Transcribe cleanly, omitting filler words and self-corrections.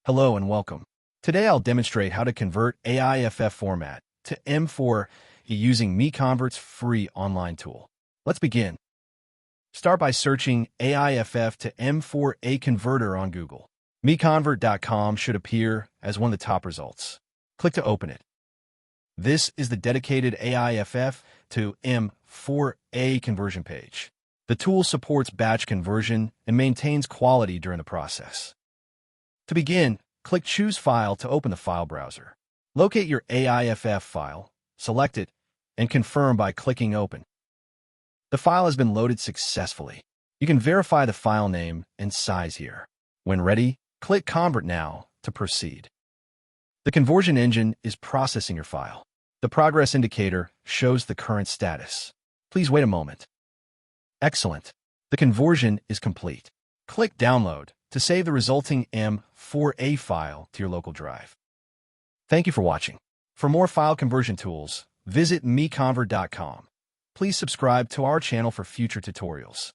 Hello and welcome. Today I'll demonstrate how to convert AIFF format to M4A using MiConvert's free online tool. Let's begin. Start by searching AIFF to M4A converter on Google. MiConvert.com should appear as one of the top results. Click to open it. This is the dedicated AIFF to M4A conversion page. The tool supports batch conversion and maintains quality during the process. To begin, click Choose File to open the file browser. Locate your AIFF file, select it, and confirm by clicking Open. The file has been loaded successfully. You can verify the file name and size here. When ready, click Convert Now to proceed. The conversion engine is processing your file. The progress indicator shows the current status. Please wait a moment. Excellent. The conversion is complete. Click Download to save the resulting M4A file to your local drive. Thank you for watching. For more file conversion tools, visit MiConvert.com. Please subscribe to our channel for future tutorials.